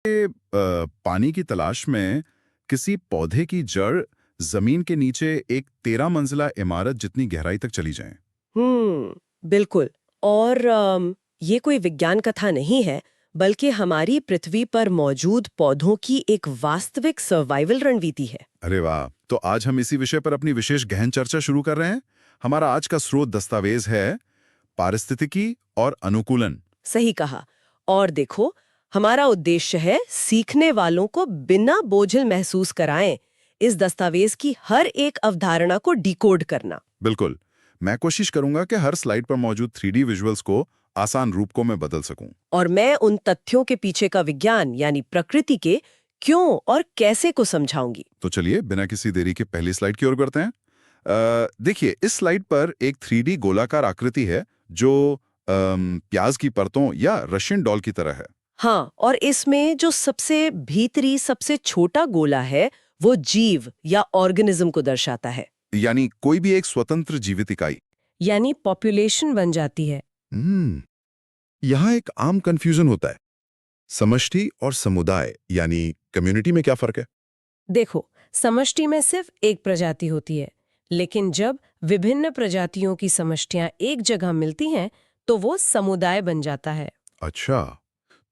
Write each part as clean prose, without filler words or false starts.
पानी की तलाश में किसी पौधे की जड़ जमीन के नीचे एक 13 मंजिला इमारत जितनी गहराई तक चली जाए। बिल्कुल। और ये कोई विज्ञान कथा नहीं है, बल्कि हमारी पृथ्वी पर मौजूद पौधों की एक वास्तविक सर्वाइवल रणनीति है। अरे वाह! तो आज हम इसी विषय पर अपनी विशेष गहन चर्चा शुरू कर रहे हैं। हमारा आज का स्रोत दस्तावेज है पारिस्थितिकी और अनुकूलन। सही कहा। और देखो, हमारा उद्देश्य है सीखने वालों को बिना बोझिल महसूस कराएं इस दस्तावेज की हर एक अवधारणा को डिकोड करना। बिल्कुल। मैं कोशिश करूंगा कि हर स्लाइड पर मौजूद 3D विजुअल्स को आसान रूप में बदल सकूं। और मैं उन तथ्यों के पीछे का विज्ञान यानी प्रकृति के क्यों और कैसे को समझाऊंगी। तो चलिए बिना किसी देरी के पहली स्लाइड की ओर बढ़ते हैं। देखिए, इस स्लाइड पर एक 3D गोलाकार आकृति है जो प्याज की परतों या रशियन डॉल की तरह है। हाँ, और इसमें जो सबसे भीतरी सबसे छोटा गोला है वो जीव या ऑर्गेनिज्म को दर्शाता है, यानी कोई भी एक स्वतंत्र जीवित इकाई। यानी पॉपुलेशन बन जाती है। यहाँ एक आम कंफ्यूजन होता है, समष्टि और समुदाय यानी कम्युनिटी में क्या फर्क है? देखो, समष्टि में सिर्फ एक प्रजाति होती है, लेकिन जब विभिन्न प्रजातियों की समष्टियां एक जगह मिलती हैं तो वो समुदाय बन जाता है। अच्छा,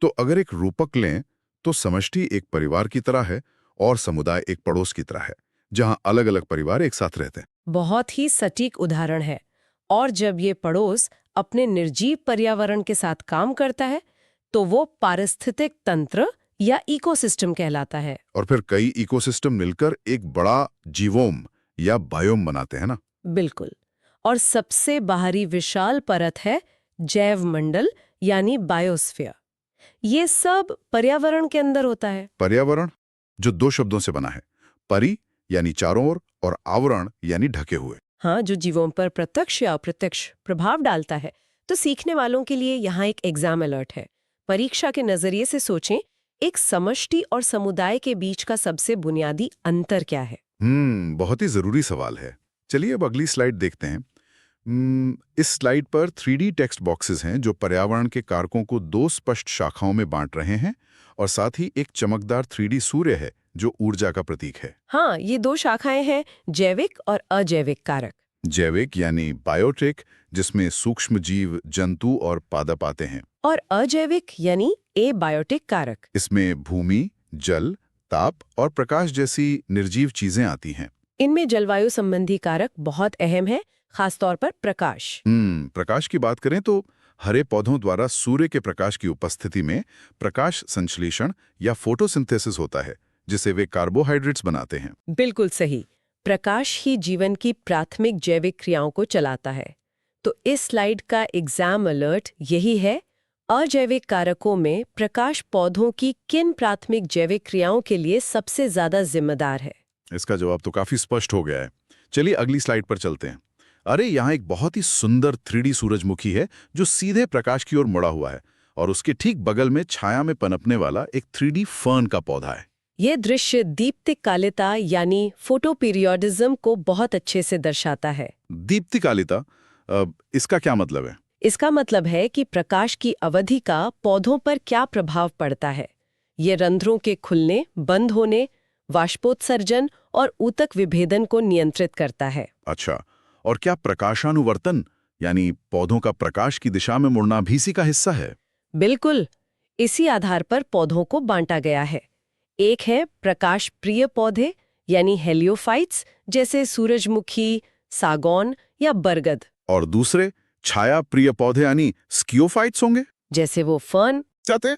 तो अगर एक रूपक लें तो समष्टि एक परिवार की तरह है और समुदाय एक पड़ोस की तरह है, जहाँ अलग-अलग परिवार एक साथ रहते हैं। बहुत ही सटीक उदाहरण है। और जब ये पड़ोस अपने निर्जीव पर्यावरण के साथ काम करता है तो वो पारिस्थितिक तंत्र या इकोसिस्टम कहलाता है। और फिर कई इकोसिस्टम मिलकर एक बड़ा जीवोम या बायोम बनाते हैं ना? बिल्कुल। और सबसे बाहरी विशाल परत है जैव मंडल यानी बायोस्फीयर। ये सब पर्यावरण के अंदर होता है। पर्यावरण जो दो शब्दों से बना है, परि यानी चारों ओर और आवरण यानी ढके हुए। हाँ, जो जीवों पर प्रत्यक्ष या अप्रत्यक्ष प्रभाव डालता है। तो सीखने वालों के लिए यहाँ एक एग्जाम अलर्ट है। परीक्षा के नजरिए से सोचें, एक समष्टि और समुदाय के बीच का सबसे बुनियादी अंतर क्या है? बहुत ही जरूरी सवाल है। चलिए अब अगली स्लाइड देखते हैं। इस स्लाइड पर 3D टेक्स्ट बॉक्सेस हैं जो पर्यावरण के कारकों को दो स्पष्ट शाखाओं में बांट रहे हैं, और साथ ही एक चमकदार 3D सूर्य है जो ऊर्जा का प्रतीक है। हाँ, ये दो शाखाएं हैं, जैविक और अजैविक कारक। जैविक यानी बायोटेक, जिसमें सूक्ष्म जीव, जंतु और पादप आते हैं। और अजैविक यानी एबायोटिक कारक। इसमें भूमि, जल, ताप और प्रकाश जैसी निर्जीव चीजें आती हैं। इनमें जलवायु संबंधी कारक बहुत अहम है, खासतौर पर प्रकाश। प्रकाश की बात करें तो हरे पौधों द्वारा सूर्य के प्रकाश की उपस्थिति में प्रकाश संश्लेषण या फोटोसिंथेसिस होता है, जिसे वे कार्बोहाइड्रेट्स बनाते हैं। बिल्कुल सही। प्रकाश ही जीवन की प्राथमिक जैविक क्रियाओं को चलाता है। तो इस स्लाइड का एग्जाम अलर्ट यही है, अजैविक कारकों में प्रकाश पौधों की किन प्राथमिक जैविक क्रियाओं के लिए सबसे ज्यादा जिम्मेदार है? इसका जवाब तो काफी स्पष्ट हो गया है। चलिए अगली स्लाइड पर चलते हैं। अरे, यहाँ एक बहुत ही सुंदर 3D सूरजमुखी है जो सीधे प्रकाश की ओर मुड़ा हुआ है, और उसके ठीक बगल में छाया में पनपने वाला एक 3D फर्न का पौधा है। ये दृश्य दीप्तिकालिता यानी फोटोपीरियोडिज्म को बहुत अच्छे से दर्शाता है। दीप्तिकालिता, इसका क्या मतलब है? इसका मतलब है कि प्रकाश की अवधि का पौधों पर क्या प्रभाव पड़ता है। ये रंध्रों के खुलने, बंद होने, वाष्पोत्सर्जन और ऊतक विभेदन को नियंत्रित करता है। अच्छा, और क्या प्रकाशानुवर्तन यानी पौधों का प्रकाश की दिशा में मुड़ना भी इसी का हिस्सा है? बिल्कुल। इसी आधार पर पौधों को बांटा गया है। एक है प्रकाश प्रिय पौधे यानी हेलियोफाइट्स, जैसे सूरजमुखी, सागौन या बरगद। और दूसरे छाया प्रिय पौधे यानी स्कियोफाइट्स होंगे, जैसे वो फर्न। चाहते?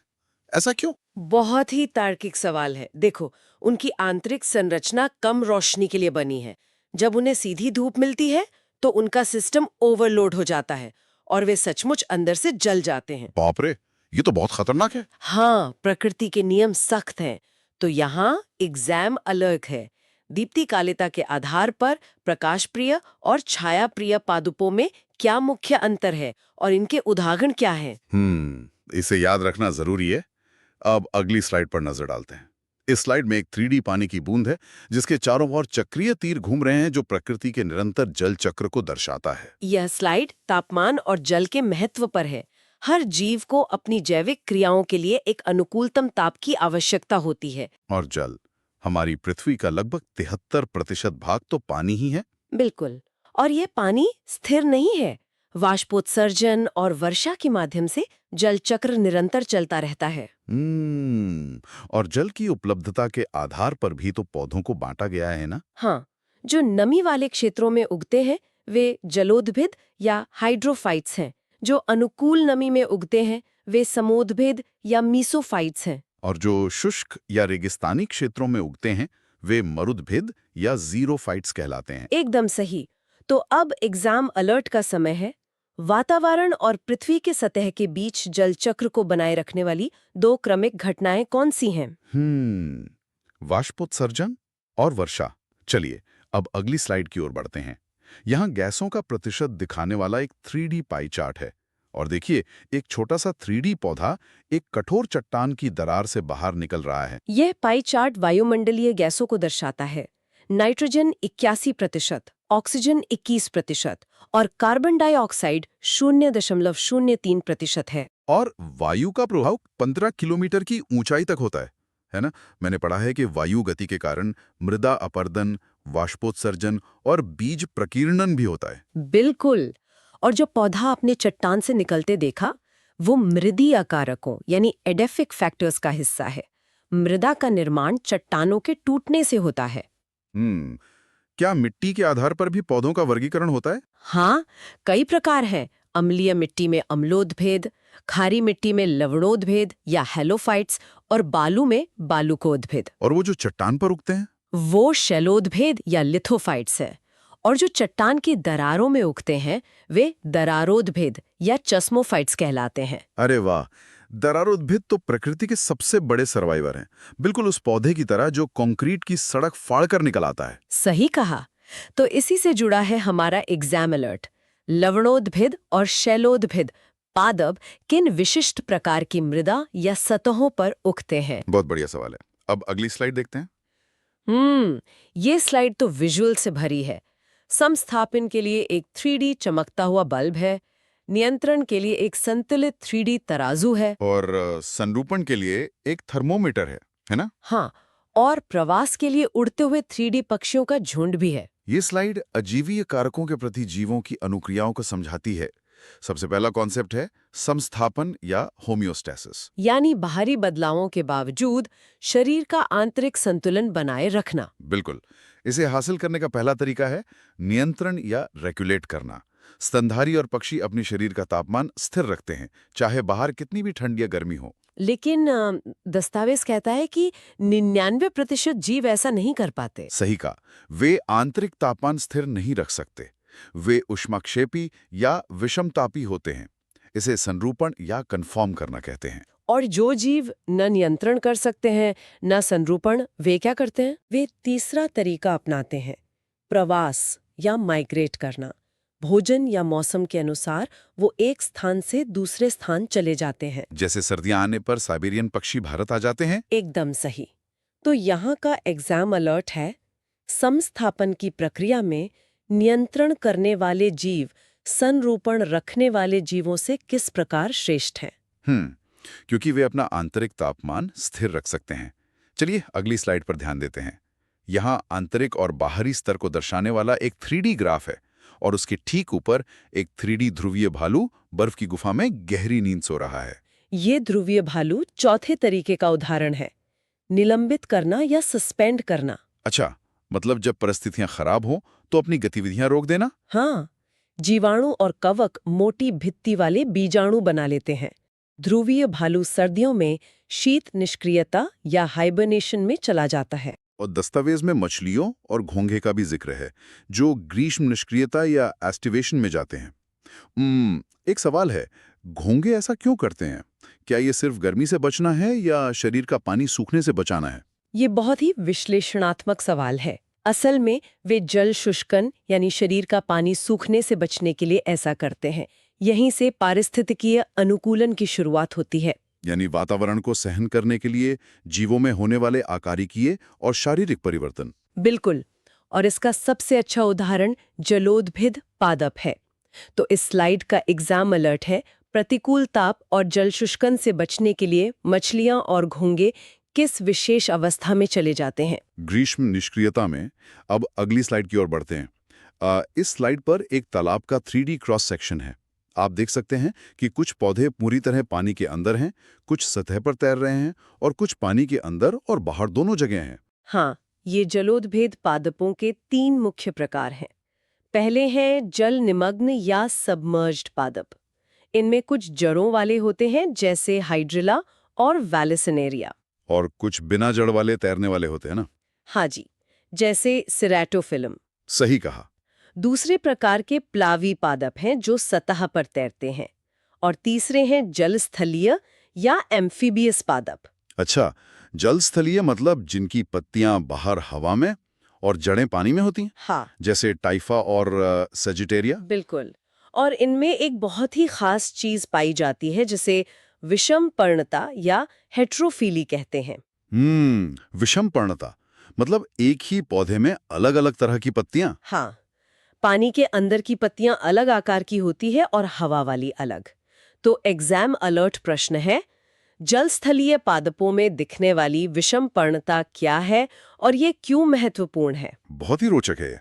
ऐसा क्यों? बहुत ही तार्किक सवाल है। देखो, उनकी आंतरिक संरचना कम रोशनी के लिए बनी है। जब उन्हें सीधी धूप मिलती है तो उनका सिस्टम ओवरलोड हो जाता है और वे सचमुच अंदर से जल जाते हैं। बाप रे, ये तो बहुत खतरनाक है। हाँ, प्रकृति के नियम सख्त हैं। तो यहाँ एग्जाम अलर्ट है। दीप्तिकालिता के आधार पर प्रकाश प्रिय और छाया प्रिय पादपों में क्या मुख्य अंतर है और इनके उदाहरण क्या हैं? इसे याद रखना जरूरी है। अब अगली स्लाइड पर नजर डालते हैं। इस स्लाइड में एक 3D पानी की बूंद है जिसके चारों ओर चक्रीय तीर घूम रहे हैं, जो प्रकृति के निरंतर जल चक्र को दर्शाता है। यह स्लाइड तापमान और जल के महत्व पर है। हर जीव को अपनी जैविक क्रियाओं के लिए एक अनुकूलतम ताप की आवश्यकता होती है। और जल, हमारी पृथ्वी का लगभग 73% भाग तो पानी ही है। बिल्कुल। और ये पानी स्थिर नहीं है। वाष्पोत्सर्जन और वर्षा के माध्यम से जल चक्र निरंतर चलता रहता है। और जल की उपलब्धता के आधार पर भी तो पौधों को बांटा गया है ना। हाँ, जो नमी वाले क्षेत्रों में उगते हैं वे जलोद्भिद या हाइड्रोफाइट्स हैं। जो अनुकूल नमी में उगते हैं वे समोद्भिद या मीसोफाइट्स हैं। और जो शुष्क या रेगिस्तानी क्षेत्रों में उगते हैं वे मरुद्भिद या जीरोफाइट्स कहलाते हैं। एकदम सही। तो अब एग्जाम अलर्ट का समय है। वातावरण और पृथ्वी के सतह के बीच जल चक्र को बनाए रखने वाली दो क्रमिक घटनाएं कौन सी हैं? वाष्पोत्सर्जन और वर्षा। चलिए अब अगली स्लाइड की ओर बढ़ते हैं। यहाँ गैसों का प्रतिशत दिखाने वाला एक 3D पाई चार्ट है। और देखिए, एक छोटा सा 3D पौधा एक कठोर चट्टान की दरार से बाहर निकल रहा है। यह पाई चार्ट वायुमंडलीय गैसों को दर्शाता है। नाइट्रोजन 81%, ऑक्सीजन 21% और कार्बन डाइऑक्साइड 0.03% है। और वायु का प्रभाव 15 किलोमीटर की ऊंचाई तक होता है ना। मैंने पढ़ा है कि वायु गति के कारण मृदा अपर्दन, वाष्पोत्सर्जन और बीज प्रकीर्णन भी होता है। बिल्कुल। और जो पौधा आपने चट्टान से निकलते देखा वो मृदीय कारकों यानी एडेफिक फैक्टर्स का हिस्सा है। मृदा का निर्माण चट्टानों के टूटने से होता है। क्या मिट्टी के आधार पर भी पौधों का वर्गीकरण होता है? हाँ, कई प्रकार हैं। अम्लीय मिट्टी में अम्लोदभेद, खारी मिट्टी में लवणोदभेद या हेलोफाइट्स और बालू में बालुकोदभेद। और वो जो चट्टान पर उगते हैं वो शैलोदभेद या लिथोफाइट्स है। और जो चट्टान की दरारों में उगते हैं वे दरारोदभेद या चस्मोफाइट्स कहलाते हैं। अरे वाह, दरारोद्भिद तो प्रकृति के सबसे बड़े सर्वाइवर हैं। बिल्कुल उस पौधे की तरह जो कंक्रीट की सड़क फाड़कर निकल आता है। सही कहा। तो इसी से जुड़ा है हमारा एग्जाम अलर्ट। लवणोदभिद और शैलोदभिद पादप किन विशिष्ट प्रकार की मृदा या सतहों पर उगते हैं? बहुत बढ़िया सवाल है। अब अगली स्लाइड देखते हैं। ये स्लाइड तो विजुअल से भरी है। समस्थापन के लिए एक 3D चमकता हुआ बल्ब है। नियंत्रण के लिए एक संतुलित 3D तराजू है। और संरूपण के लिए एक थर्मोमीटर है ना। हाँ, और प्रवास के लिए उड़ते हुए 3D पक्षियों का झुंड भी है। ये स्लाइड अजीवीय कारकों के प्रति जीवों की अनुक्रियाओं को समझाती है। सबसे पहला कॉन्सेप्ट है समस्थापन या होमियोस्टेसिस। यानी बाहरी बदलावों के बावजूद शरीर का आंतरिक संतुलन बनाए रखना। बिल्कुल। इसे हासिल करने का पहला तरीका है नियंत्रण या रेगुलेट करना। स्तनधारी और पक्षी अपने शरीर का तापमान स्थिर रखते हैं, चाहे बाहर कितनी भी ठंड या गर्मी हो। लेकिन दस्तावेज कहता है कि 99% जीव ऐसा नहीं कर पाते। सही कहा, वे आंतरिक तापमान स्थिर नहीं रख सकते। वे ऊष्माक्षेपी या विषमतापी होते हैं। इसे संरूपण या कन्फॉर्म करना कहते हैं। और जो जीव न नियंत्रण कर सकते हैं न संरूपण, वे क्या करते हैं? वे तीसरा तरीका अपनाते हैं, प्रवास या माइग्रेट करना। भोजन या मौसम के अनुसार वो एक स्थान से दूसरे स्थान चले जाते हैं। जैसे सर्दियां आने पर साइबेरियन पक्षी भारत आ जाते हैं। एकदम सही। तो यहाँ का एग्जाम अलर्ट है, समस्थापन की प्रक्रिया में नियंत्रण करने वाले जीव संरूपण रखने वाले जीवों से किस प्रकार श्रेष्ठ हैं। क्योंकि वे अपना आंतरिक तापमान स्थिर रख सकते हैं। चलिए अगली स्लाइड पर ध्यान देते हैं। यहाँ आंतरिक और बाहरी स्तर को दर्शाने वाला एक 3D ग्राफ है और उसके ठीक ऊपर एक 3D ध्रुवीय भालू बर्फ की गुफा में गहरी नींद सो रहा है। ये ध्रुवीय भालू चौथे तरीके का उदाहरण है, निलंबित करना या सस्पेंड करना। अच्छा, मतलब जब परिस्थितियां खराब हों तो अपनी गतिविधियां रोक देना। हाँ, जीवाणु और कवक मोटी भित्ति वाले बीजाणु बना लेते हैं। ध्रुवीय भालू सर्दियों में शीत निष्क्रियता या हाइबरनेशन में चला जाता है। और दस्तावेज में मछलियों और घोंघे का भी जिक्र है जो ग्रीष्म निष्क्रियता या एस्टिवेशन में जाते हैं। एक सवाल है, घोंघे ऐसा क्यों करते हैं? क्या ये सिर्फ गर्मी से बचना है या शरीर का पानी सूखने से बचाना है? ये बहुत ही विश्लेषणात्मक सवाल है। असल में वे जल शुष्कन यानी शरीर का पानी सूखने से बचने के लिए ऐसा करते हैं। यहीं से पारिस्थितिकीय अनुकूलन की शुरुआत होती है। यानी वातावरण को सहन करने के लिए जीवों में होने वाले आकारिकीय और शारीरिक परिवर्तन। बिल्कुल। और इसका सबसे अच्छा उदाहरण जलोद्भिद पादप है। तो इस स्लाइड का एग्जाम अलर्ट है, प्रतिकूल ताप और जल शुष्कन से बचने के लिए मछलियां और घोंगे किस विशेष अवस्था में चले जाते हैं? ग्रीष्म निष्क्रियता में। अब अगली स्लाइड की ओर बढ़ते हैं। इस स्लाइड पर एक तालाब का 3D क्रॉस सेक्शन है। आप देख सकते हैं कि कुछ पौधे पूरी तरह पानी के अंदर हैं, कुछ सतह पर तैर रहे हैं और कुछ पानी के अंदर और बाहर दोनों जगह हैं। हाँ, ये जलोदभेद पादपों के 3 मुख्य प्रकार हैं। पहले हैं जल निमग्न या सबमर्ज्ड पादप। इनमें कुछ जड़ों वाले होते हैं जैसे हाइड्रिला और वैलिसिनेरिया। और कुछ बिना जड़ वाले तैरने वाले होते हैं ना। हाँ जी, जैसे सिरेटोफिलम। सही कहा। दूसरे प्रकार के प्लावी पादप हैं जो सतह पर तैरते हैं। और तीसरे हैं जलस्थलीय या एम्फीबियस पादप। अच्छा, जलस्थलीय मतलब जिनकी पत्तियां बाहर हवा में और जड़ें पानी में होती हैं, हाँ, जैसे टाइफा और सेजिटेरिया। बिल्कुल। और इनमें एक बहुत ही खास चीज पाई जाती है जिसे विषम पर्णता या हेट्रोफिली कहते हैं। विषम पर्णता मतलब एक ही पौधे में अलग अलग तरह की पत्तियां। हाँ, पानी के अंदर की पत्तियां अलग आकार की होती है और हवा वाली अलग। तो एग्जाम अलर्ट प्रश्न है, जलस्थलीय पादपों में दिखने वाली विषम पर्णता क्या है और ये क्यों महत्वपूर्ण है? बहुत ही रोचक है ये।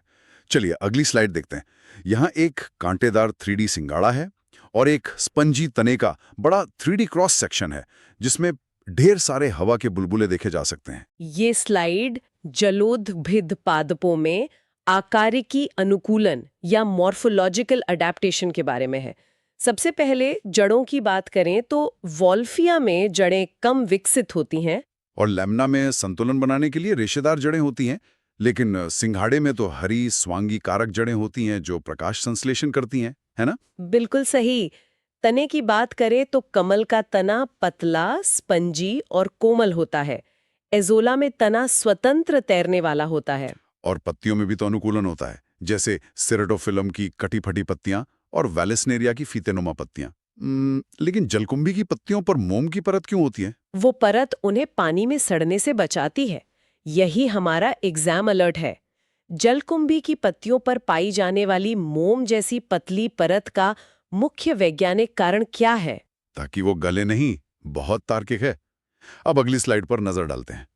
चलिए अगली स्लाइड देखते हैं। यहाँ एक कांटेदार 3D सिंगाड़ा है और एक स्पंजी तने का बड़ा 3D क्रॉस सेक्शन है जिसमें ढेर सारे हवा के बुलबुले देखे जा सकते हैं। ये स्लाइड जलोदभिद पादपों में आकारिकी अनुकूलन या मॉर्फोलॉजिकल अडेप्टेशन के बारे में है। सबसे पहले जड़ों की बात करें तो वॉल्फिया में जड़ें कम विकसित होती हैं। और लैम्ना में संतुलन बनाने के लिए रेशेदार जड़ें होती हैं, लेकिन सिंघाड़े में तो हरी स्वांगी कारक जड़ें होती हैं जो प्रकाश संश्लेषण करती हैं, है ना? बिल्कुल सही। तने की बात करें तो कमल का तना पतला, स्पंजी और कोमल होता है। एजोला में तना स्वतंत्र तैरने वाला होता है। और पत्तियों में भी तो अनुकूलन होता है, जैसे सिरेटोफिलम की कटी-फटी पत्तियां और वैलिसनेरिया की फीतेनुमा पत्तियां। लेकिन जलकुंभी की पत्तियों पर मोम की परत क्यों होती है? वो परत उन्हें पानी में सड़ने से बचाती है। यही हमारा एग्जाम अलर्ट है। जलकुंभी की पत्तियों पर पाई जाने वाली मोम जैसी पतली परत का मुख्य वैज्ञानिक कारण क्या है? ताकि वो गले नहीं। बहुत तार्किक है। अब अगली स्लाइड पर नजर डालते हैं।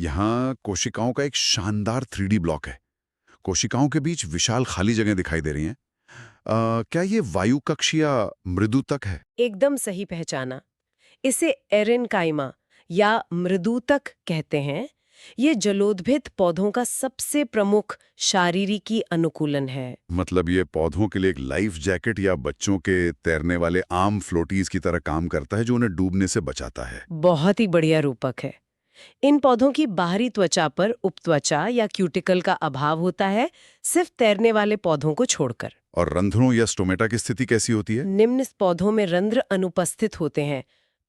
यहाँ कोशिकाओं का एक शानदार 3D ब्लॉक है। कोशिकाओं के बीच विशाल खाली जगह दिखाई दे रही हैं। क्या ये वायु कक्ष या मृदुतक है? एकदम सही पहचाना। इसे एरेनकाइमा या मृदुतक कहते हैं। ये जलोदभिद पौधों का सबसे प्रमुख शारीरिकी अनुकूलन है। मतलब ये पौधों के लिए एक लाइफ जैकेट या बच्चों के तैरने वाले आम फ्लोटीज की तरह काम करता है जो उन्हें डूबने से बचाता है। बहुत ही बढ़िया रूपक है। इन पौधों की बाहरी त्वचा पर उपत्वचा या क्यूटिकल का अभाव होता है, सिर्फ तैरने वाले पौधों को छोड़कर। और रंध्रों या स्टोमेटा की स्थिति कैसी होती है? निम्न पौधों में रंध्र अनुपस्थित होते हैं,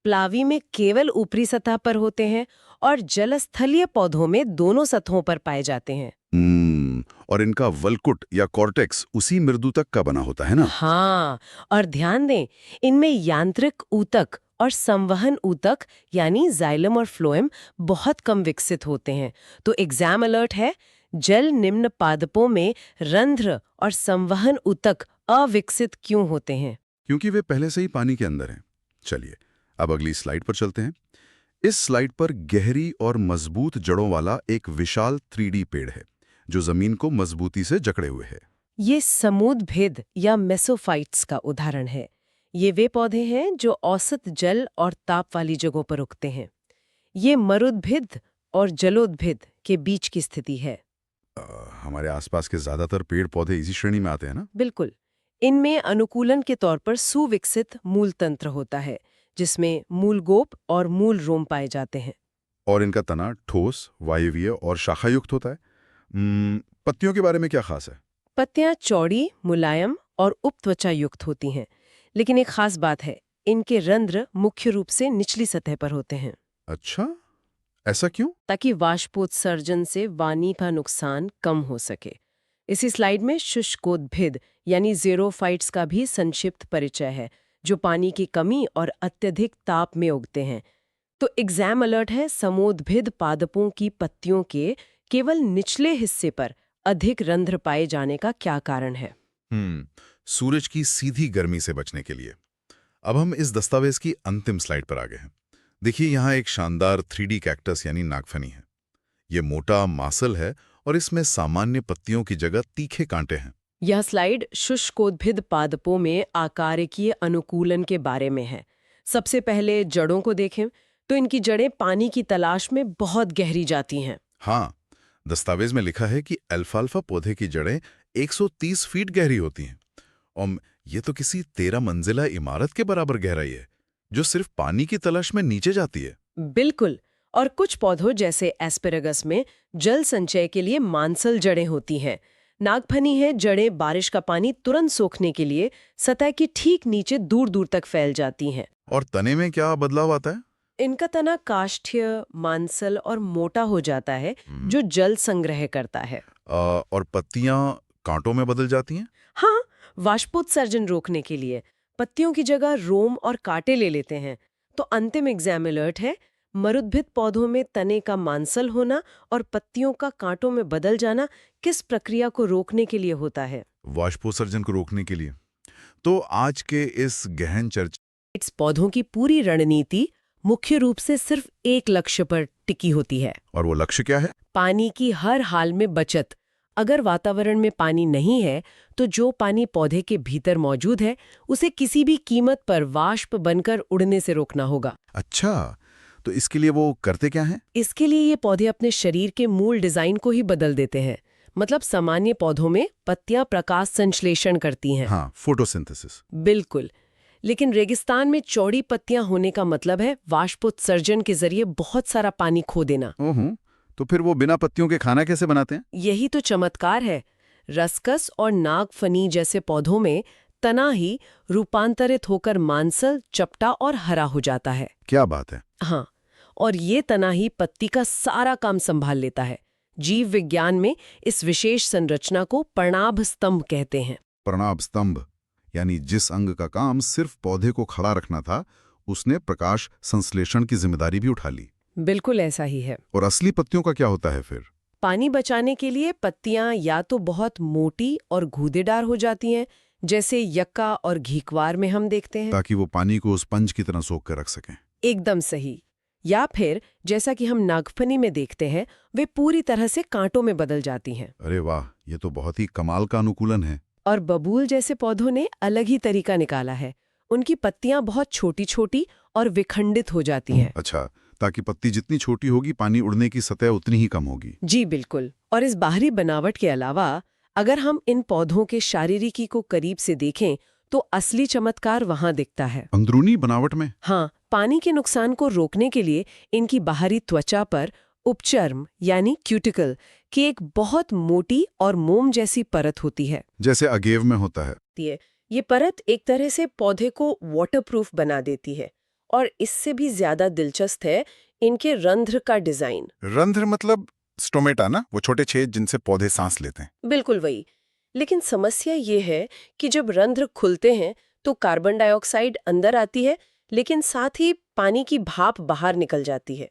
प्लावी में केवल ऊपरी सतह पर होते हैं और जलस्थलीय पौधों में दोनों सतहों पर पाए जाते हैं। और इनका वल्कुट या कॉर्टेक्स उसी मृदुतक का बना होता है ना? हाँ, और ध्यान दें, इनमें यांत्रिक ऊतक और संवहन ऊतक यानी जाइलम और फ्लोएम बहुत कम विकसित होते हैं। तो एग्जाम अलर्ट है, जल निम्न पादपों में रंध्र और संवहन ऊतक अविकसित क्यों होते हैं? क्योंकि वे पहले से ही पानी के अंदर हैं। चलिए अब अगली स्लाइड पर चलते हैं। इस स्लाइड पर गहरी और मजबूत जड़ों वाला एक विशाल 3D पेड़ है जो जमीन को मजबूती से जकड़े हुए है। ये समूदभेद या मेसोफाइट्स का उदाहरण है। ये वे पौधे हैं जो औसत जल और ताप वाली जगहों पर उगते हैं। ये मरुद्भिद और जलोदभिद के बीच की स्थिति है। हमारे आसपास के ज्यादातर पेड़ पौधे इसी श्रेणी में आते हैं ना? बिल्कुल। इनमें अनुकूलन के तौर पर सुविकसित मूल तंत्र होता है, जिसमें मूलगोप और मूल रोम पाए जाते हैं। और इनका तना ठोस, वायवीय और शाखायुक्त होता है। पत्तियों के बारे में क्या खास है? पत्तियां चौड़ी, मुलायम और उपत्वचा युक्त होती हैं। लेकिन एक खास बात है, इनके रंध्र मुख्य रूप से निचली सतह पर होते हैं। अच्छा, ऐसा क्यों? ताकि वाष्पोत्सर्जन से वानी का नुकसान कम हो सके। इसी स्लाइड में शुष्कोद्भिद यानी ज़ेरोफाइट्स का भी संक्षिप्त परिचय है, जो पानी की कमी और अत्यधिक ताप में उगते हैं। तो एग्जाम अलर्ट है, समोद्भिद पादपों की पत्तियों के केवल निचले हिस्से पर अधिक रंध्र पाए जाने का क्या कारण है? सूरज की सीधी गर्मी से बचने के लिए। अब हम इस दस्तावेज की अंतिम स्लाइड पर आ गए हैं। देखिए, यहाँ एक शानदार 3D कैक्टस यानी नागफनी है। ये मोटा मासल है और इसमें सामान्य पत्तियों की जगह तीखे कांटे हैं। यह स्लाइड शुष्कोद्भिद पादपों में आकारिकीय अनुकूलन के बारे में है। सबसे पहले जड़ों को देखें तो इनकी जड़ें पानी की तलाश में बहुत गहरी जाती हैं। हाँ, दस्तावेज में लिखा है कि अल्फाल्फा पौधे की जड़ें 130 फीट गहरी होती हैं। और ये तो किसी 13 मंजिला इमारत के बराबर गहराई है, जो सिर्फ पानी की तलाश में नीचे जाती है। बिल्कुल। और कुछ पौधों जैसे एस्पेरागस में जल संचय के लिए मांसल जड़ें होती हैं। नागफनी है जड़ें बारिश का पानी तुरंत सोखने के लिए सतह के ठीक नीचे दूर दूर तक फैल जाती हैं। और तने में क्या बदलाव आता है? इनका तना काष्ठीय, मांसल और मोटा हो जाता है, जो जल संग्रह करता है। और पत्तियां कांटों में बदल जाती हैं? हाँ, वाष्पोत्सर्जन रोकने के लिए पत्तियों की जगह रोम और कांटे ले लेते हैं। तो अंतिम एग्जाम अलर्ट है, मरुद्भिद पौधों में तने का मांसल होना और पत्तियों का कांटों में बदल जाना किस प्रक्रिया को रोकने के लिए होता है? वाष्पोत्सर्जन को रोकने के लिए। तो आज के इस गहन चर्चा इस पौधों की पूरी रणनीति मुख्य रूप से सिर्फ एक लक्ष्य पर टिकी होती है। और वो लक्ष्य क्या है? पानी की हर हाल में बचत। अगर वातावरण में पानी नहीं है तो जो पानी पौधे के भीतर मौजूद है उसे किसी भी कीमत पर वाष्प बनकर उड़ने से रोकना होगा। अच्छा, तो इसके लिए वो करते क्या हैं? इसके लिए ये पौधे अपने शरीर के मूल डिजाइन को ही बदल देते हैं। मतलब सामान्य पौधों में पत्तियां प्रकाश संश्लेषण करती हैं। हाँ, फोटोसिंथेसिस। बिल्कुल। लेकिन रेगिस्तान में चौड़ी पत्तियां होने का मतलब है वाष्पोत्सर्जन के जरिए बहुत सारा पानी खो देना। ओहो, तो फिर वो बिना पत्तियों के खाना कैसे बनाते हैं? यही तो चमत्कार है। रस्कस और नागफनी जैसे पौधों में तना ही रूपांतरित होकर मांसल, चपटा और हरा हो जाता है। क्या बात है! हाँ, और ये तना ही पत्ती का सारा काम संभाल लेता है। जीव विज्ञान में इस विशेष संरचना को पर्णाभ स्तंभ कहते हैं। पर्णाभ स्तंभ यानी जिस अंग का काम सिर्फ पौधे को खड़ा रखना था, उसने प्रकाश संश्लेषण की जिम्मेदारी भी उठा ली। बिल्कुल ऐसा ही है। और असली पत्तियों का क्या होता है फिर? पानी बचाने के लिए पत्तियां या तो बहुत मोटी और गूदेदार हो जाती हैं, जैसे यक्का और घीकवार में हम देखते हैं, ताकि वो पानी को स्पंज की तरह सोख कर रख सकें। एकदम सही। या फिर जैसा कि हम नागफनी में देखते हैं, वे पूरी तरह से कांटों में बदल जाती हैं। अरे वाह, ये तो बहुत ही कमाल का अनुकूलन है। और बबूल जैसे पौधों ने अलग ही तरीका निकाला है। उनकी पत्तियां बहुत छोटी छोटी और विखंडित हो जाती हैं। अच्छा, ताकि पत्ती जितनी छोटी होगी पानी उड़ने की सतह उतनी ही कम होगी। जी बिल्कुल। और इस बाहरी बनावट के अलावा अगर हम इन पौधों के शारीरिकी को करीब से देखें तो असली चमत्कार वहां दिखता है। अंदरूनी बनावट में? हाँ, पानी के नुकसान को रोकने के लिए इनकी बाहरी त्वचा पर उपचर्म यानी क्यूटिकल की एक बहुत मोटी और मोम जैसी परत होती है। जैसे अगेव में होता है। ये परत एक तरह से पौधे को वाटरप्रूफ बना देती है। और इससे भी ज्यादा दिलचस्प है इनके रंध्र का डिजाइन। रंध्र मतलब स्टोमेटा ना, वो छोटे छेद जिनसे पौधे सांस लेते हैं। बिल्कुल वही। लेकिन समस्या ये है कि जब रंध्र खुलते हैं तो कार्बन डाइऑक्साइड अंदर आती है, लेकिन साथ ही पानी की भाप बाहर निकल जाती है।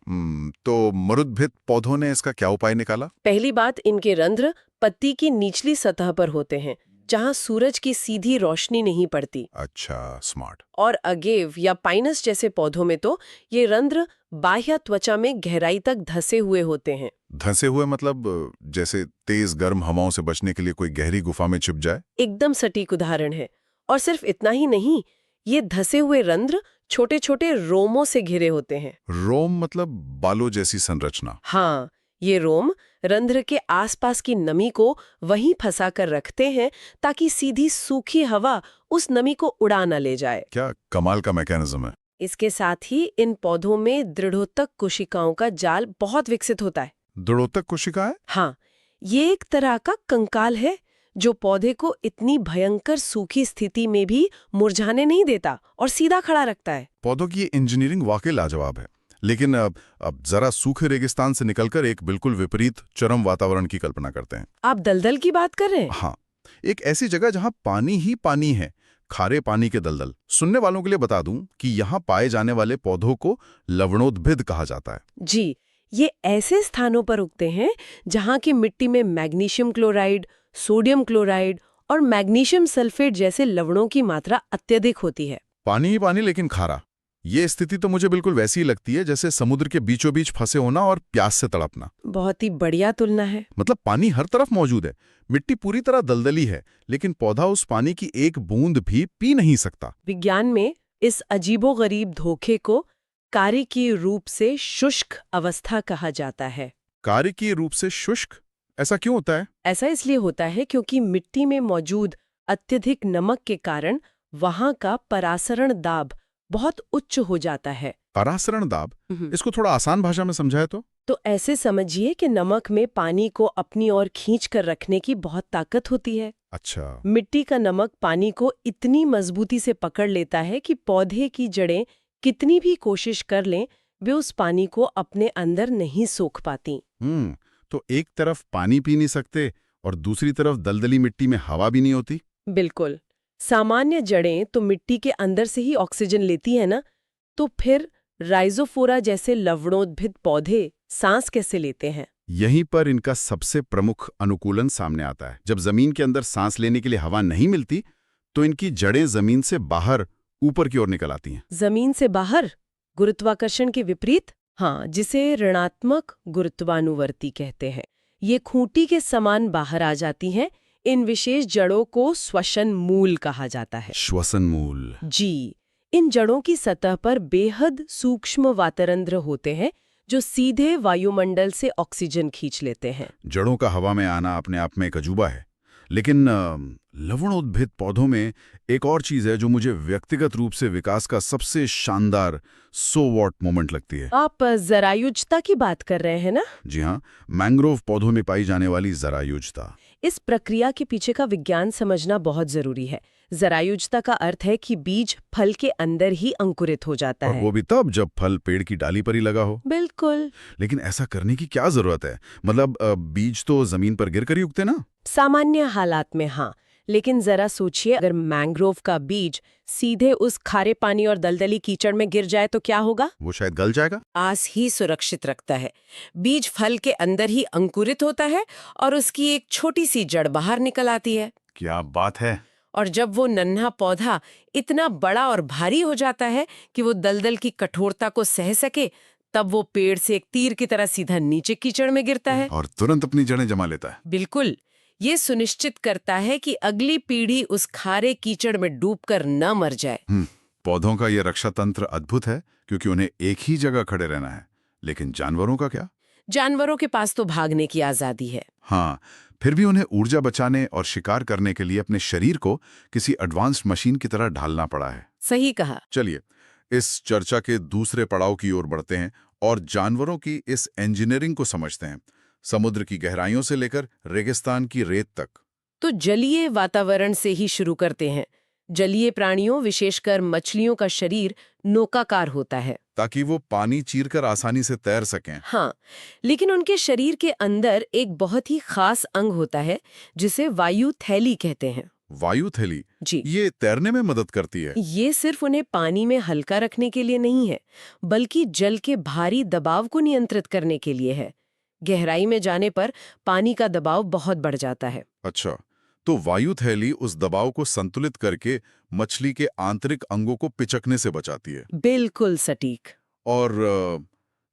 तो मरुद्भिद पौधों ने इसका क्या उपाय निकाला? पहली बात, इनके रंध्र पत्ती की निचली सतह पर होते हैं, जहां सूरज की सीधी रोशनी नहीं पड़ती। अच्छा, स्मार्ट। और अगेव या पाइनस जैसे पौधों में तो ये रंध्र बाह्य त्वचा में गहराई तक धंसे हुए होते हैं। धंसे हुए मतलब जैसे तेज गर्म हवाओं से बचने के लिए कोई गहरी गुफा में छिप जाए? एकदम सटीक उदाहरण है। और सिर्फ इतना ही नहीं, ये धंसे हुए रंध्र छोटे छोटे रोमों से घिरे होते हैं। रोम मतलब बालों जैसी संरचना? हाँ, ये रोम रंध्र के आसपास की नमी को वहीं फंसा कर रखते हैं ताकि सीधी सूखी हवा उस नमी को उड़ा न ले जाए। क्या कमाल का मैकेनिज्म है! इसके साथ ही इन पौधों में दृढ़ोत्तक कोशिकाओं का जाल बहुत विकसित होता है। दृढ़ोत्तक कोशिकाएं? हाँ, ये एक तरह का कंकाल है जो पौधे को इतनी भयंकर सूखी स्थिति में भी मुरझाने नहीं देता और सीधा खड़ा रखता है। पौधों की इंजीनियरिंग वाकई लाजवाब है। लेकिन अब जरा सूखे रेगिस्तान से निकलकर एक बिल्कुल विपरीत चरम वातावरण की कल्पना करते हैं। आप दलदल की बात कर रहे हैं? हाँ, एक ऐसी जगह जहां पानी ही पानी है, खारे पानी के दलदल। सुनने वालों के लिए बता दूं कि यहाँ पाए जाने वाले पौधों को लवणोद्भिद कहा जाता है। जी, ये ऐसे स्थानों पर उगते हैं जहाँ की मिट्टी में मैग्नीशियम क्लोराइड, सोडियम क्लोराइड और मैग्नीशियम सल्फेट जैसे लवणों की मात्रा अत्यधिक होती है। पानी ही पानी लेकिन खारा। ये स्थिति तो मुझे बिल्कुल वैसी ही लगती है जैसे समुद्र के बीचों बीच फंसे होना और प्यास से तड़पना। बहुत ही बढ़िया तुलना है। मतलब पानी हर तरफ मौजूद है, मिट्टी पूरी तरह दलदली है, लेकिन पौधा उस पानी की एक बूंद भी पी नहीं सकता। विज्ञान में इस अजीबोगरीब धोखे को कार्यकीय रूप से शुष्क अवस्था कहा जाता है। कार्यकीय रूप से शुष्क? ऐसा क्यों होता है? ऐसा इसलिए होता है क्योंकि मिट्टी में मौजूद अत्यधिक नमक के कारण वहां का परासरण दाब बहुत उच्च हो जाता है। परासरण दाब? इसको थोड़ा आसान भाषा में समझाए तो ऐसे समझिए कि नमक में पानी को अपनी ओर खींच कर रखने की बहुत ताकत होती है। अच्छा। मिट्टी का नमक पानी को इतनी मजबूती से पकड़ लेता है कि पौधे की जड़ें कितनी भी कोशिश कर लें, वे उस पानी को अपने अंदर नहीं सोख पाती। तो एक तरफ पानी पी नहीं सकते और दूसरी तरफ दलदली मिट्टी में हवा भी नहीं होती? बिल्कुल। सामान्य जड़ें तो मिट्टी के अंदर से ही ऑक्सीजन लेती है ना, तो फिर राइजोफोरा जैसे लवणोद्भिद पौधे सांस कैसे लेते हैं? यहीं पर इनका सबसे प्रमुख अनुकूलन सामने आता है। जब जमीन के अंदर सांस लेने के लिए हवा नहीं मिलती, तो इनकी जड़ें जमीन से बाहर ऊपर की ओर निकल आती हैं। जमीन से बाहर? गुरुत्वाकर्षण के विपरीत? हाँ, जिसे ऋणात्मक गुरुत्वानुवर्ती कहते हैं। ये खूंटी के समान बाहर आ जाती हैं। इन विशेष जड़ों को श्वसन मूल कहा जाता है। श्वसन मूल? जी। इन जड़ों की सतह पर बेहद सूक्ष्म वातरंध्र होते हैं जो सीधे वायुमंडल से ऑक्सीजन खींच लेते हैं। जड़ों का हवा में आना अपने आप में एक अजूबा है, लेकिन लवणोद्भिद पौधों में एक और चीज है जो मुझे व्यक्तिगत रूप से विकास का सबसे शानदार सो वॉट मोमेंट लगती है। आप जरायुजता की बात कर रहे हैं ना? जी हाँ, मैंग्रोव पौधों में पाई जाने वाली जरायुजता। इस प्रक्रिया के पीछे का विज्ञान समझना बहुत जरूरी है। जरायुजता का अर्थ है कि बीज फल के अंदर ही अंकुरित हो जाता है। वो भी तब जब फल पेड़ की डाली पर ही लगा हो। बिल्कुल। लेकिन ऐसा करने की क्या जरूरत है? मतलब बीज तो जमीन पर गिरकर ही उगते ना? सामान्य हालात में हाँ, लेकिन जरा सोचिए, अगर मैंग्रोव का बीज सीधे उस खारे पानी और दलदली कीचड़ में गिर जाए तो क्या होगा? वो शायद गल जाएगा। आस ही सुरक्षित रखता है। बीज फल के अंदर ही अंकुरित होता है और उसकी एक छोटी सी जड़ बाहर निकल आती है। क्या बात है! और जब वो नन्हा पौधा इतना बड़ा और भारी हो जाता है कि वो दलदल की कठोरता को सह सके, तब वो पेड़ से एक तीर की तरह सीधा नीचे कीचड़ में गिरता है और तुरंत अपनी जड़ें जमा लेता है। बिल्कुल। ये सुनिश्चित करता है कि अगली पीढ़ी उस खारे कीचड़ में डूबकर न मर जाए। पौधों का ये रक्षा तंत्र अद्भुत है क्योंकि उन्हें एक ही जगह खड़े रहना है। लेकिन जानवरों का क्या? जानवरों के पास तो भागने की आजादी है। हाँ, फिर भी उन्हें ऊर्जा बचाने और शिकार करने के लिए अपने शरीर को किसी एडवांस्ड मशीन की तरह ढालना पड़ा है। सही कहा। चलिए, इस चर्चा के दूसरे पड़ाव की ओर बढ़ते हैं और जानवरों की इस इंजीनियरिंग को समझते हैं, समुद्र की गहराइयों से लेकर रेगिस्तान की रेत तक। तो जलीय वातावरण से ही शुरू करते हैं। जलीय प्राणियों, विशेषकर मछलियों का शरीर नौकाकार होता है ताकि वो पानी चीरकर आसानी से तैर सकें। हाँ, लेकिन उनके शरीर के अंदर एक बहुत ही खास अंग होता है जिसे वायु थैली कहते हैं। वायु थैली? जी। ये तैरने में मदद करती है? ये सिर्फ उन्हें पानी में हल्का रखने के लिए नहीं है, बल्कि जल के भारी दबाव को नियंत्रित करने के लिए है। गहराई में जाने पर पानी का दबाव बहुत बढ़ जाता है। अच्छा, तो वायु थैली उस दबाव को संतुलित करके मछली के आंतरिक अंगों को पिचकने से बचाती है। बिल्कुल सटीक। और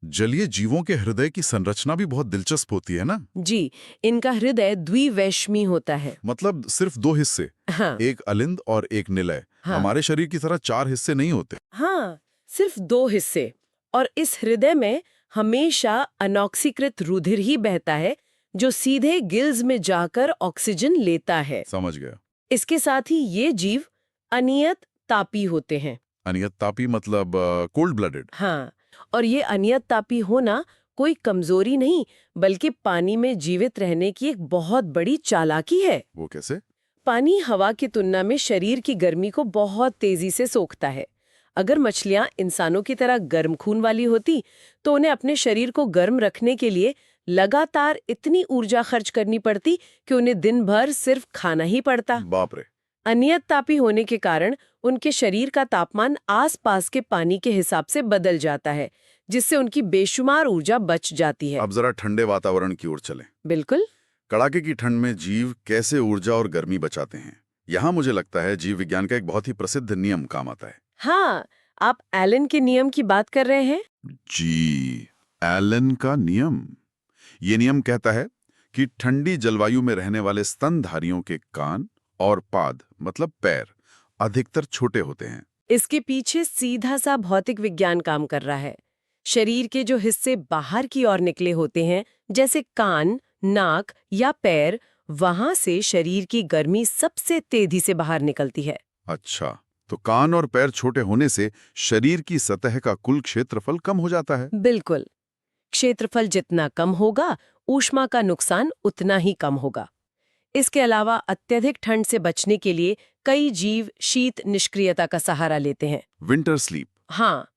जलीय जीवों के हृदय की संरचना भी बहुत दिलचस्प होती है ना? जी, इनका हृदय द्विवैष्मी होता है। मतलब सिर्फ दो हिस्से, हाँ। एक अलिंद और एक निलय। हाँ। हमारे शरीर की तरह 4 हिस्से नहीं होते। हाँ, सिर्फ 2 हिस्से। और इस हृदय में हमेशा अनॉक्सीकृत रुधिर ही बहता है जो सीधे गिल्स में जाकर ऑक्सीजन लेता है। समझ गया। इसके साथ ही ये जीव अनियत तापी होते हैं। अनियत तापी मतलब कोल्ड ब्लडेड? हाँ, और ये अनियत तापी होना कोई कमजोरी नहीं, बल्कि पानी में जीवित रहने की एक बहुत बड़ी चालाकी है। वो कैसे? पानी हवा की तुलना में शरीर की गर्मी को बहुत तेजी से सोखता है। अगर मछलियां इंसानों की तरह गर्म खून वाली होती तो उन्हें अपने शरीर को गर्म रखने के लिए लगातार इतनी ऊर्जा खर्च करनी पड़ती कि उन्हें दिन भर सिर्फ खाना ही पड़ता। बाप रे। अनियत तापी होने के कारण उनके शरीर का तापमान आसपास के पानी के हिसाब से बदल जाता है, जिससे उनकी बेशुमार ऊर्जा बच जाती है। अब जरा ठंडे वातावरण की ओर चलें। बिल्कुल। कड़ाके की ठंड में जीव कैसे ऊर्जा और गर्मी बचाते हैं, यहाँ मुझे लगता है जीव विज्ञान का एक बहुत ही प्रसिद्ध नियम काम आता है। हाँ, आप एलन के नियम की बात कर रहे हैं? जी, एलन का नियम। ये नियम कहता है कि ठंडी जलवायु में रहने वाले स्तनधारियों के कान और पाद मतलब पैर अधिकतर छोटे होते हैं। इसके पीछे सीधा सा भौतिक विज्ञान काम कर रहा है। शरीर के जो हिस्से बाहर की ओर निकले होते हैं, जैसे कान, नाक या पैर, वहां से शरीर की गर्मी सबसे तेजी से बाहर निकलती है। अच्छा, तो कान और पैर छोटे होने से शरीर की सतह का कुल क्षेत्रफल कम हो जाता है। बिल्कुल। क्षेत्रफल जितना कम होगा, ऊष्मा का नुकसान उतना ही कम होगा। इसके अलावा अत्यधिक ठंड से बचने के लिए कई जीव शीत निष्क्रियता का सहारा लेते हैं। Winter sleep. हाँ,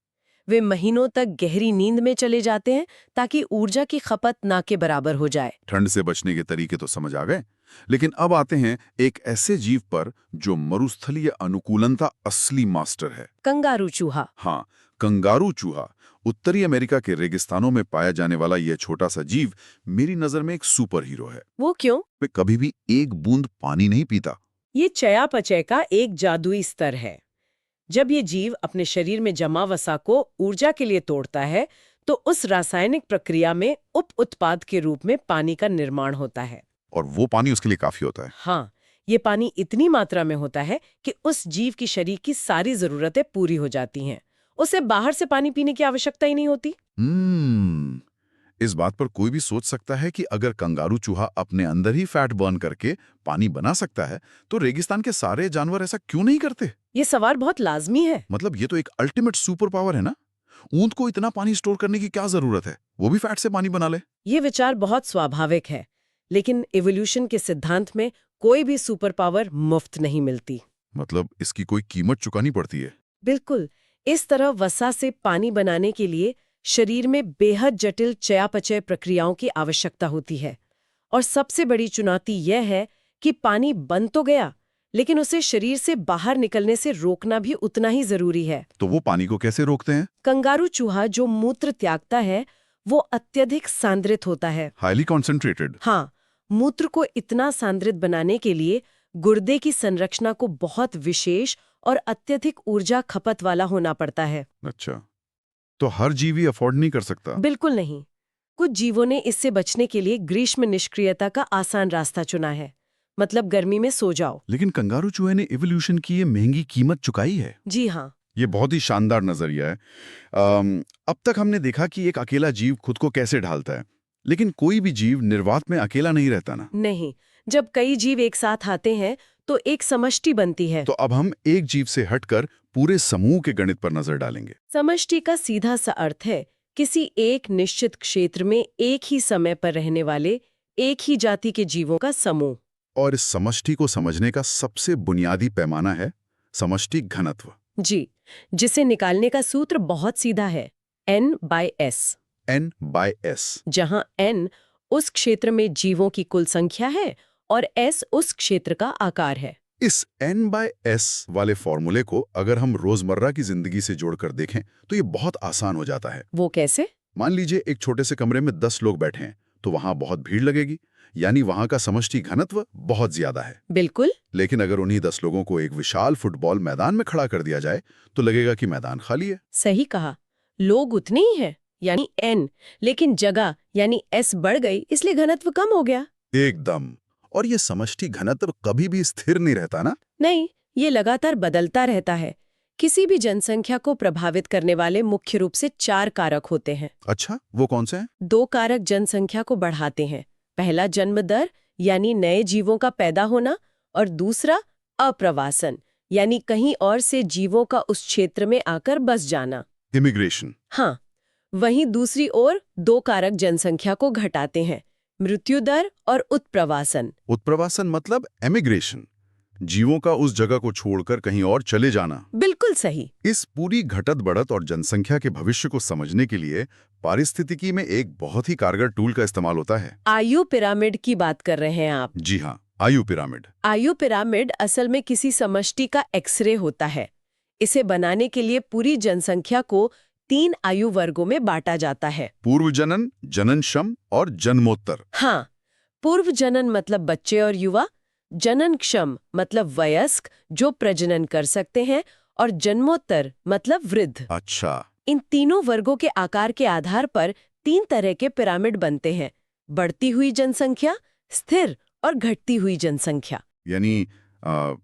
वे महीनों तक गहरी नींद में चले जाते हैं ताकि ऊर्जा की खपत ना के बराबर हो जाए। ठंड से बचने के तरीके तो समझ आ गए, लेकिन अब आते हैं एक ऐसे जीव पर जो मरुस्थलीय अनुकूलनता असली मास्टर है। कंगारू चूहा। हाँ, कंगारू चूहा। उत्तरी अमेरिका के रेगिस्तानों में पाया जाने वाला यह छोटा सा जीव मेरी नजर में एक सुपर हीरो है। वो क्यों? वे कभी भी एक बूंद पानी नहीं पीता। ये चयापचय का एक जादुई स्तर है। जब ये जीव अपने शरीर में जमा वसा को ऊर्जा के लिए तोड़ता है, तो उस रासायनिक प्रक्रिया में उप उत्पाद के रूप में पानी का निर्माण होता है। और वो पानी उसके लिए काफी होता है। हाँ, ये पानी इतनी मात्रा में होता है कि उस जीव की शरीर की सारी जरूरतें पूरी हो जाती हैं। उसे बाहर से पानी पीने की आवश्यकता ही नहीं होती। इस बात पर कोई भी सोच सकता है कि अगर कंगारू चूहा अपने अंदर ही फैट बर्न करके पानी बना सकता है, तो रेगिस्तान के सारे जानवर ऐसा क्यों नहीं करते? ये सवाल बहुत लाजमी है। मतलब ये तो एक अल्टीमेट सुपर पावर है ना। ऊंट को इतना पानी स्टोर करने की क्या जरूरत है? वो भी फैट से पानी बना ले। ये विचार बहुत स्वाभाविक है, लेकिन इवोल्यूशन के सिद्धांत में कोई भी सुपर पावर मुफ्त नहीं मिलती। मतलब इसकी कोई कीमत चुकानी पड़ती है। बिल्कुल। इस तरह वसा से पानी बनाने के लिए शरीर में बेहद जटिल चयापचय प्रक्रियाओं की आवश्यकता होती है। और सबसे बड़ी चुनौती यह है कि पानी बन तो गया, लेकिन उसे शरीर से बाहर निकलने से रोकना भी उतना ही जरूरी है। तो वो पानी को कैसे रोकते हैं? कंगारू चूहा जो मूत्र त्यागता है, वो अत्यधिक सांद्रित होता है। Highly concentrated. हाँ, मूत्र को इतना सांद्रित बनाने के लिए गुर्दे की संरचना को बहुत विशेष और अत्यधिक ऊर्जा खपत वाला होना पड़ता है। अच्छा, तो हर जीव ही अफोर्ड नहीं कर सकता? बिल्कुल नहीं। कुछ जीवों ने इससे बचने के लिए ग्रीष्म निष्क्रियता का आसान रास्ता चुना है, मतलब गर्मी में सो जाओ। लेकिन कंगारू चूहे ने इवोल्यूशन की ये महंगी कीमत चुकाई है। जी हाँ। ये बहुत ही शानदार नजरिया है। अब तक हमने देखा कि एक अकेला जीव खुद को कैसे ढालता है, लेकिन कोई भी जीव निर्वात में अकेला नहीं रहता ना। नहीं, जब कई जीव एक साथ आते हैं तो एक समष्टि बनती है। तो अब हम एक जीव से हटकर पूरे समूह के गणित पर नजर डालेंगे। समष्टि का सीधा सा अर्थ है किसी एक निश्चित क्षेत्र में एक ही समय पर रहने वाले एक ही जाति के जीवों का समूह। और इस समष्टि को समझने का सबसे बुनियादी पैमाना है समष्टि घनत्व। जी, जिसे निकालने का सूत्र बहुत सीधा है, N/S। N/S। जहां N उस क्षेत्र में जीवों की कुल संख्या है और S उस क्षेत्र का आकार है। इस N/S वाले फॉर्मूले को अगर हम रोजमर्रा की जिंदगी से जोड़कर देखें तो ये बहुत आसान हो जाता है। वो कैसे? मान लीजिए एक छोटे से कमरे में 10 लोग बैठे हैं, तो वहां बहुत भीड़ लगेगी, यानी वहां का समष्टि घनत्व बहुत ज्यादा है। बिल्कुल। लेकिन अगर उन्हीं 10 लोगों को एक विशाल फुटबॉल मैदान में खड़ा कर दिया जाए तो लगेगा कि मैदान खाली है। सही कहा। लोग उतने ही हैं, यानी N, लेकिन जगह यानी S बढ़ गई, इसलिए घनत्व कम हो गया। एकदम। और ये समष्टि घनत्व कभी भी स्थिर नहीं रहता ना? नहीं, ये लगातार बदलता रहता है। किसी भी जनसंख्या को प्रभावित करने वाले मुख्य रूप से 4 कारक होते हैं। अच्छा, वो कौन से हैं? 2 कारक जनसंख्या को बढ़ाते हैं। पहला जन्म दर यानी नए जीवों का पैदा होना, और दूसरा अप्रवासन यानी कहीं और से जीवों का उस क्षेत्र में आकर बस जाना। इमिग्रेशन। हाँ, वहीं दूसरी ओर 2 कारक जनसंख्या को घटाते हैं, मृत्यु दर और उत्प्रवासन। उत्प्रवासन मतलब एमिग्रेशन, जीवों का उस जगह को छोड़कर कहीं और चले जाना। बिल्कुल सही। इस पूरी घटत बढ़त और जनसंख्या के भविष्य को समझने के लिए पारिस्थितिकी में एक बहुत ही कारगर टूल का इस्तेमाल होता है। आयु पिरामिड की बात कर रहे हैं आप? जी हाँ, आयु पिरामिड। आयु पिरामिड असल में किसी समष्टि का एक्सरे होता है। इसे बनाने के लिए पूरी जनसंख्या को 3 आयु वर्गों में बांटा जाता है। पूर्व जनन, जननक्षम और जन्मोत्तर। हाँ, पूर्व जनन मतलब बच्चे और युवा, जननक्षम मतलब वयस्क जो प्रजनन कर सकते हैं, और जन्मोत्तर मतलब वृद्ध। अच्छा, इन तीनों वर्गों के आकार के आधार पर 3 तरह के पिरामिड बनते हैं: बढ़ती हुई जनसंख्या, स्थिर और घटती हुई जनसंख्या। यानी अ,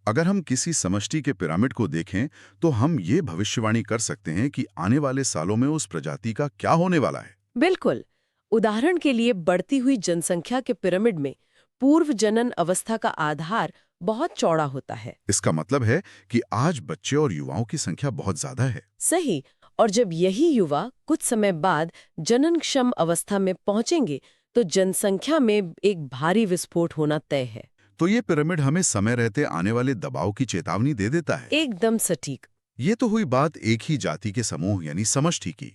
अगर हम किसी समष्टि के पिरामिड को देखें तो हम ये भविष्यवाणी कर सकते हैं कि आने वाले सालों में उस प्रजाति का क्या होने वाला है। बिल्कुल। उदाहरण के लिए बढ़ती हुई जनसंख्या के पिरामिड में पूर्व जनन अवस्था का आधार बहुत चौड़ा होता है। इसका मतलब है कि आज बच्चे और युवाओं की संख्या बहुत ज्यादा है। सही। और जब यही युवा कुछ समय बाद जननक्षम अवस्था में पहुंचेंगे तो जनसंख्या में एक भारी विस्फोट होना तय है। तो ये पिरामिड हमें समय रहते आने वाले दबाव की चेतावनी दे देता है। एकदम सटीक। ये तो हुई बात एक ही जाति के समूह यानी समष्टि की।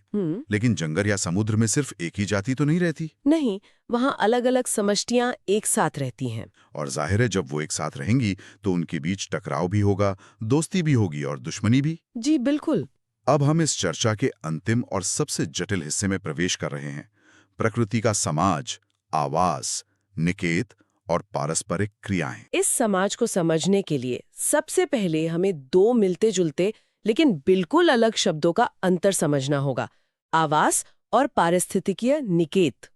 लेकिन जंगल या समुद्र में सिर्फ एक ही जाति तो नहीं रहती। नहीं, वहाँ अलग-अलग समष्टियाँ एक साथ रहती हैं। और जाहिर है जब वो एक साथ रहेंगी तो उनके बीच टकराव भी होगा, दोस्ती भी होगी और दुश्मनी भी। जी बिल्कुल। अब हम इस चर्चा के अंतिम और सबसे जटिल हिस्से में प्रवेश कर रहे हैं। प्रकृति का समाज, आवास, निकेत और पारस्परिक क्रियाएं। इस समाज को समझने के लिए सबसे पहले हमें 2 मिलते-जुलते लेकिन बिल्कुल अलग शब्दों का अंतर समझना होगा: आवास और पारिस्थितिकीय निकेत।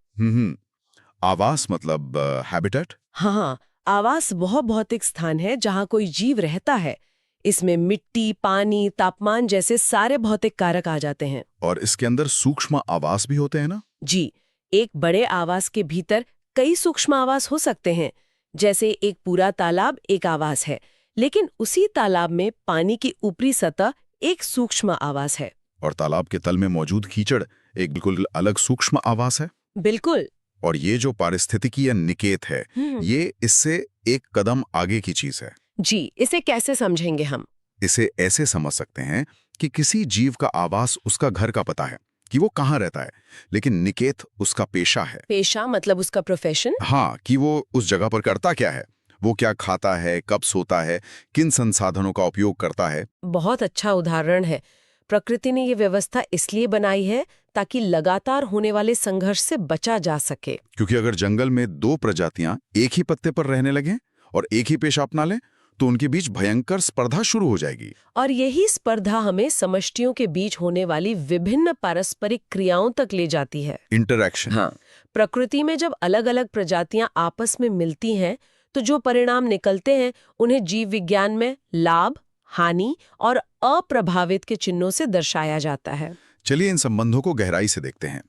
आवास मतलब हैबिटेट। हाँ, आवास वह भौतिक स्थान है जहाँ कोई जीव रहता है। इसमें मिट्टी, पानी, तापमान जैसे सारे भौतिक कारक आ जाते हैं। और इसके अंदर सूक्ष्म आवास भी होते हैं ना? जी, एक बड़े आवास के भीतर कई सूक्ष्म आवास हो सकते हैं। जैसे एक पूरा तालाब एक आवास है, लेकिन उसी तालाब में पानी की ऊपरी सतह एक सूक्ष्म आवास है। और तालाब के तल में मौजूद कीचड़ एक बिल्कुल अलग सूक्ष्म आवास है। बिल्कुल। और ये जो पारिस्थितिकीय निकेत है, ये इससे एक कदम आगे की चीज है। जी, इसे कैसे समझेंगे हम? इसे ऐसे समझ सकते हैं कि किसी जीव का आवास उसका घर का पता है कि वो कहाँ रहता है, लेकिन निकेत उसका पेशा है। पेशा मतलब उसका प्रोफेशन? हाँ, कि वो उस जगह पर करता क्या है, वो क्या खाता है, कब सोता है, किन संसाधनों का उपयोग करता है। बहुत अच्छा उदाहरण है। प्रकृति ने ये व्यवस्था इसलिए बनाई है ताकि लगातार होने वाले संघर्ष से बचा जा सके। क्योंकि अगर जंगल में 2 प्रजातियां एक ही पत्ते पर रहने लगें और एक ही पेशा अपना लें तो उनके बीच भयंकर स्पर्धा शुरू हो जाएगी। और यही स्पर्धा हमें समष्टियों के बीच होने वाली विभिन्न पारस्परिक क्रियाओं तक ले जाती है। इंटरैक्शन। हाँ, प्रकृति में जब अलग-अलग प्रजातियां आपस में मिलती हैं तो जो परिणाम निकलते हैं उन्हें जीव विज्ञान में लाभ, हानि और अप्रभावित के चिन्हों से दर्शाया जाता है। चलिए इन संबंधों को गहराई से देखते हैं।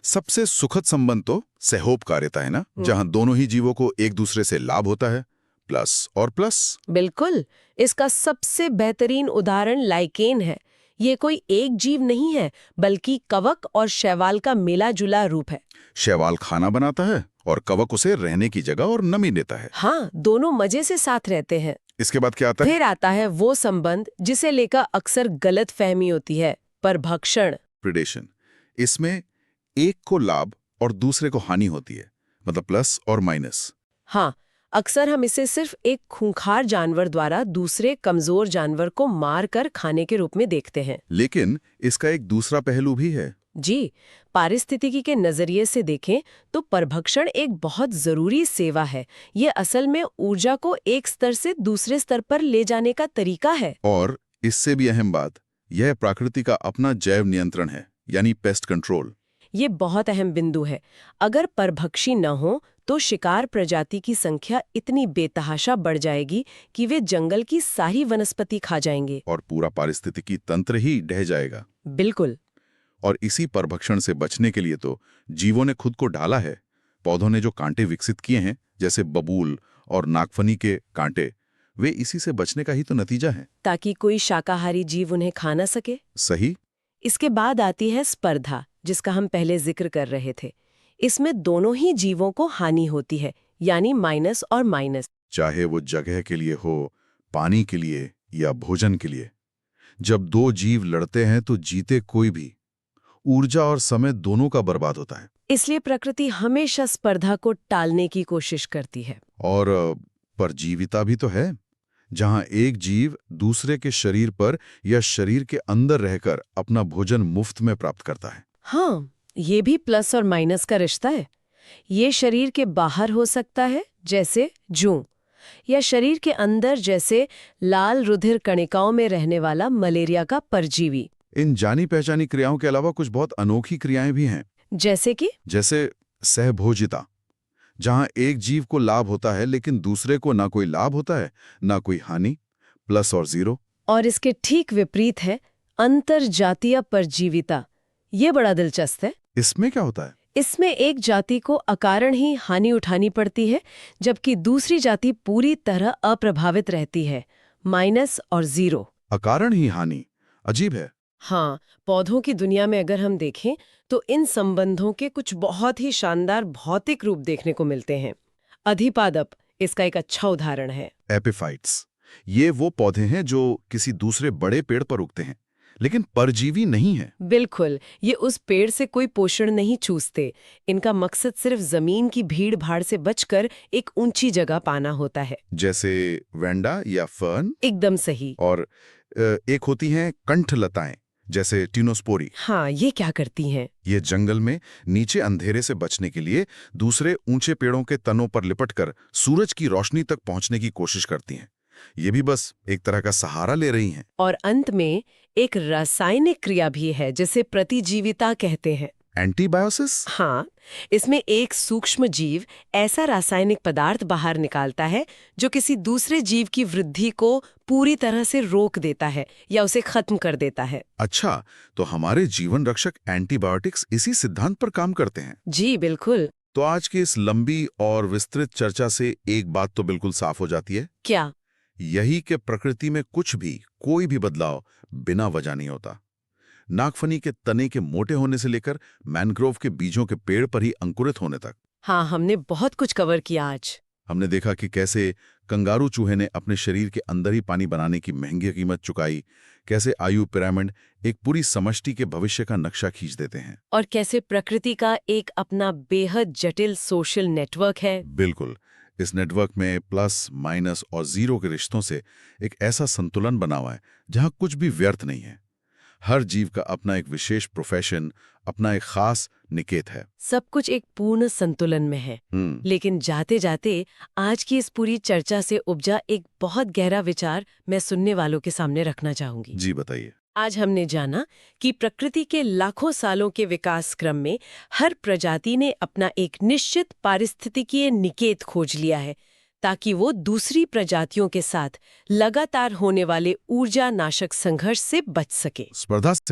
सबसे सुखद संबंध तो सहोपकारिता है ना, जहां दोनों ही जीवों को एक दूसरे से लाभ होता है, प्लस और प्लस। बिल्कुल। इसका सबसे बेहतरीन उदाहरण लाइकेन है। ये कोई एक जीव नहीं है, बल्कि कवक और शैवाल का मिला-जुला रूप है। शैवाल खाना बनाता है और कवक उसे रहने की जगह और नमी देता है। हाँ, दोनों मजे से साथ रहते हैं। इसके बाद क्या आता है? फिर आता है वो संबंध जिसे लेकर अक्सर गलत फहमी होती है: परभक्षण। प्रेडेशन। इसमें एक को लाभ और दूसरे को हानि होती है, मतलब प्लस और माइनस। हाँ, अक्सर हम इसे सिर्फ एक खूंखार जानवर द्वारा दूसरे कमजोर जानवर को मार कर खाने के रूप में देखते हैं। लेकिन इसका एक दूसरा पहलू भी है। जी, पारिस्थितिकी के नजरिए से देखें तो परभक्षण एक बहुत जरूरी सेवा है। ये असल में ऊर्जा को एक स्तर से दूसरे स्तर पर ले जाने का तरीका है। और इससे भी अहम बात, यह प्रकृति का अपना जैव नियंत्रण है, यानी पेस्ट कंट्रोल। ये बहुत अहम बिंदु है। अगर परभक्षी न हो तो शिकार प्रजाति की संख्या इतनी बेतहाशा बढ़ जाएगी कि वे जंगल की सारी वनस्पति खा जाएंगे। और पूरा पारिस्थितिकी तंत्र ही ढह जाएगा। बिल्कुल। और इसी परभक्षण से बचने के लिए तो जीवों ने खुद को ढाला है। पौधों ने जो कांटे विकसित किए हैं, जैसे बबूल और नागफनी के कांटे, वे इसी से बचने का ही तो नतीजा है। ताकि कोई शाकाहारी जीव उन्हें खा न सके। सही। इसके बाद आती है स्पर्धा, जिसका हम पहले जिक्र कर रहे थे। इसमें दोनों ही जीवों को हानि होती है, यानी माइनस और माइनस। चाहे वो जगह के लिए हो, पानी के लिए या भोजन के लिए। जब 2 जीव लड़ते हैं तो जीते कोई भी, ऊर्जा और समय दोनों का बर्बाद होता है। इसलिए प्रकृति हमेशा स्पर्धा को टालने की कोशिश करती है। और परजीविता भी तो है, जहां एक जीव दूसरे के शरीर पर या शरीर के अंदर रहकर अपना भोजन मुफ्त में प्राप्त करता है। हाँ, ये भी प्लस और माइनस का रिश्ता है। ये शरीर के बाहर हो सकता है, जैसे जूं, या शरीर के अंदर जैसे लाल रुधिर कणिकाओं में रहने वाला मलेरिया का परजीवी। इन जानी पहचानी क्रियाओं के अलावा कुछ बहुत अनोखी क्रियाएं भी हैं, जैसे कि जैसे सहभोजिता, जहां एक जीव को लाभ होता है लेकिन दूसरे को ना कोई लाभ होता है ना कोई हानि, प्लस और जीरो। और इसके ठीक विपरीत है अंतरजातीय परजीविता। ये बड़ा दिलचस्प है। इसमें क्या होता है? इसमें एक जाति को अकारण ही हानि उठानी पड़ती है, जबकि दूसरी जाति पूरी तरह अप्रभावित रहती है, माइनस और जीरो। अकारण ही हानि, अजीब है। हाँ, पौधों की दुनिया में अगर हम देखें तो इन संबंधों के कुछ बहुत ही शानदार भौतिक रूप देखने को मिलते हैं। अधिपादप इसका एक अच्छा उदाहरण है। एपिफाइट्स, ये वो पौधे हैं जो किसी दूसरे बड़े पेड़ पर उगते हैं लेकिन परजीवी नहीं है। बिल्कुल, ये उस पेड़ से कोई पोषण नहीं चूसते। इनका मकसद सिर्फ जमीन की भीड़ भाड़ से बचकर एक ऊंची जगह पाना होता है। जैसे वेंडा या फर्न। एकदम सही। और एक होती हैं कंठलताएं, जैसे टिनोस्पोरी। हाँ, ये क्या करती हैं? ये जंगल में नीचे अंधेरे से बचने के लिए दूसरे ऊंचे पेड़ों के तनों पर लिपटकर सूरज की रोशनी तक पहुंचने की कोशिश करती हैं। ये भी बस एक तरह का सहारा ले रही हैं। और अंत में एक रासायनिक क्रिया भी है जिसे प्रतिजीविता कहते हैं। एंटीबायोसिस? हाँ, इसमें एक सूक्ष्म जीव ऐसा रासायनिक पदार्थ बाहर निकालता है जो किसी दूसरे जीव की वृद्धि को पूरी तरह से रोक देता है या उसे खत्म कर देता है। अच्छा, तो हमारे जीवन रक्षक एंटीबायोटिक्स इसी सिद्धांत पर काम करते हैं। जी बिल्कुल। तो आज की इस लंबी और विस्तृत चर्चा से एक बात तो बिल्कुल साफ हो जाती है। क्या? यही कि प्रकृति में कुछ भी, कोई भी बदलाव बिना वजह नहीं होता। नागफनी के तने के मोटे होने से लेकर मैनग्रोव के बीजों के पेड़ पर ही अंकुरित होने तक। हाँ, हमने बहुत कुछ कवर किया आज। हमने देखा कि कैसे कंगारू चूहे ने अपने शरीर के अंदर ही पानी बनाने की महंगी कीमत चुकाई, कैसे आयु पिरामिड एक पूरी समष्टि के भविष्य का नक्शा खींच देते हैं, और कैसे प्रकृति का एक अपना बेहद जटिल सोशल नेटवर्क है। बिल्कुल। इस नेटवर्क में प्लस, माइनस और जीरो के रिश्तों से एक ऐसा संतुलन बना हुआ है जहां कुछ भी व्यर्थ नहीं है। हर जीव का अपना एक विशेष प्रोफेशन, अपना एक खास निकेत है। सब कुछ एक पूर्ण संतुलन में है। लेकिन जाते जाते आज की इस पूरी चर्चा से उपजा एक बहुत गहरा विचार मैं सुनने वालों के सामने रखना चाहूंगी। जी बताइए। आज हमने जाना कि प्रकृति के लाखों सालों के विकास क्रम में हर प्रजाति ने अपना एक निश्चित पारिस्थितिकीय निकेत खोज लिया है, ताकि वो दूसरी प्रजातियों के साथ लगातार होने वाले ऊर्जा नाशक संघर्ष से बच सके। स्पर्धा